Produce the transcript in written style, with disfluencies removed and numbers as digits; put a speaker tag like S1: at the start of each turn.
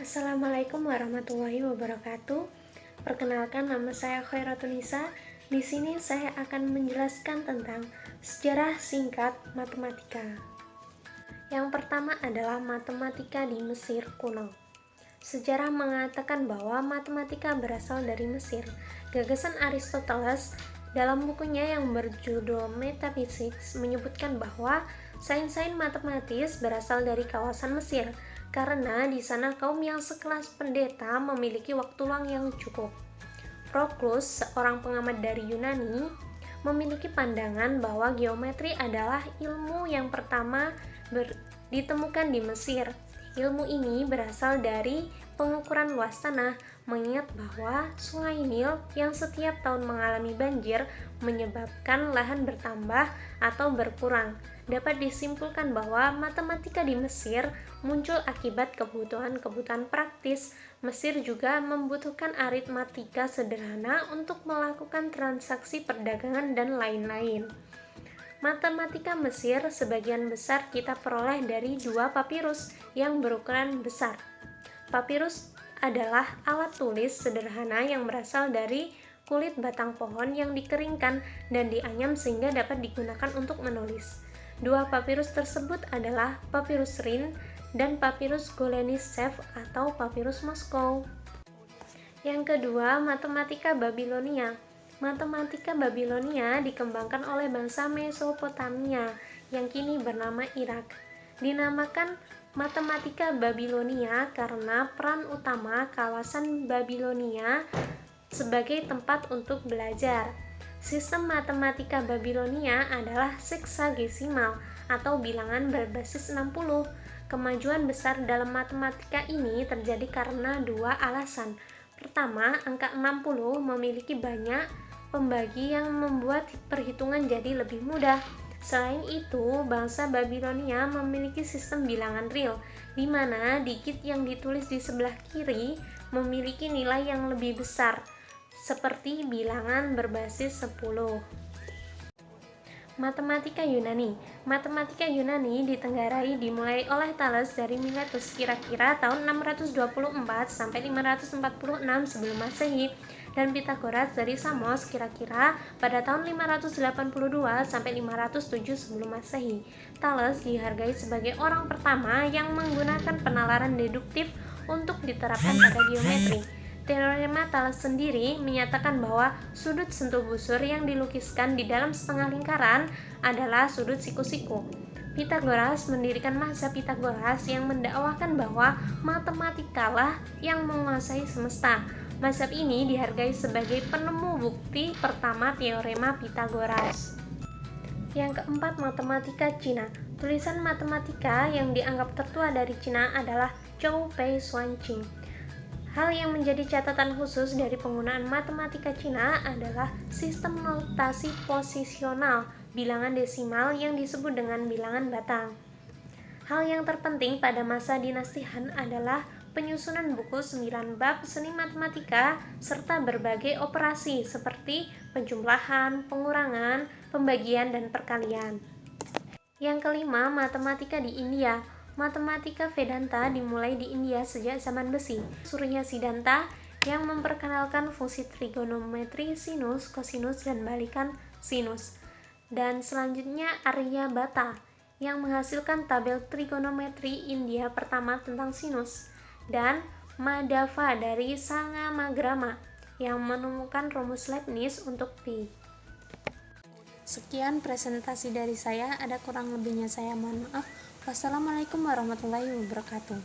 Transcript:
S1: Assalamualaikum warahmatullahi wabarakatuh. Perkenalkan, nama saya Khairatun Nisa. Di sini saya akan menjelaskan tentang sejarah singkat matematika. Yang pertama adalah matematika di Mesir kuno. Sejarah mengatakan bahwa matematika berasal dari Mesir. Gagasan Aristoteles dalam bukunya yang berjudul Metaphysics menyebutkan bahwa sains-sains matematis berasal dari kawasan Mesir, karena di sana kaum yang sekelas pendeta memiliki waktu luang yang cukup. Proclus, seorang pengamat dari Yunani, memiliki pandangan bahwa geometri adalah ilmu yang pertama ditemukan di Mesir. Ilmu ini berasal dari pengukuran luas tanah, mengingat bahwa Sungai Nil yang setiap tahun mengalami banjir menyebabkan lahan bertambah atau berkurang. Dapat disimpulkan bahwa matematika di Mesir muncul akibat kebutuhan-kebutuhan praktis. Mesir juga membutuhkan aritmatika sederhana untuk melakukan transaksi perdagangan dan lain-lain. Matematika Mesir sebagian besar kita peroleh dari dua papirus yang berukuran besar. Papirus adalah alat tulis sederhana yang berasal dari kulit batang pohon yang dikeringkan dan dianyam sehingga dapat digunakan untuk menulis. Dua papirus tersebut adalah Papirus Rin dan Papirus Golenisev atau Papirus Moskow. Yang kedua, matematika Babilonia. Matematika Babilonia dikembangkan oleh bangsa Mesopotamia yang kini bernama Irak. Dinamakan matematika Babilonia karena peran utama kawasan Babilonia sebagai tempat untuk belajar. Sistem matematika Babilonia adalah seksagesimal atau bilangan berbasis 60. Kemajuan besar dalam matematika ini terjadi karena dua alasan. Pertama, angka 60 memiliki banyak pembagi yang membuat perhitungan jadi lebih mudah. Selain itu, bangsa Babilonia memiliki sistem bilangan real, di mana digit yang ditulis di sebelah kiri memiliki nilai yang lebih besar, seperti bilangan berbasis 10. Matematika Yunani. Matematika Yunani ditenggarai dimulai oleh Thales dari Miletus kira-kira tahun 624 sampai 546 sebelum Masehi dan Pythagoras dari Samos kira-kira pada tahun 582 sampai 507 sebelum Masehi. Thales dihargai sebagai orang pertama yang menggunakan penalaran deduktif untuk diterapkan pada geometri. Teorema Thales sendiri menyatakan bahwa sudut sentuh busur yang dilukiskan di dalam setengah lingkaran adalah sudut siku-siku. Pythagoras mendirikan mazhab Pythagoras yang mendakwakan bahwa matematikalah yang menguasai semesta. Mazhab ini dihargai sebagai penemu bukti pertama teorema Pythagoras. Yang keempat, matematika Cina. Tulisan matematika yang dianggap tertua dari Cina adalah Zhou Pei Xuanqing. Hal yang menjadi catatan khusus dari penggunaan matematika Cina adalah sistem notasi posisional bilangan desimal yang disebut dengan bilangan batang. Hal yang terpenting pada masa dinasti Han adalah penyusunan buku 9 bab seni matematika serta berbagai operasi seperti penjumlahan, pengurangan, pembagian, dan perkalian. Yang kelima, matematika di India. Matematika Vedanta dimulai di India sejak zaman besi. Surya Siddhanta yang memperkenalkan fungsi trigonometri sinus, kosinus, dan balikan sinus. Dan selanjutnya Aryabhata yang menghasilkan tabel trigonometri India pertama tentang sinus. Dan Madhava dari Sangamagrama yang menemukan rumus Leibniz untuk pi. Sekian presentasi dari saya, ada kurang lebihnya saya mohon maaf. Wassalamualaikum warahmatullahi wabarakatuh.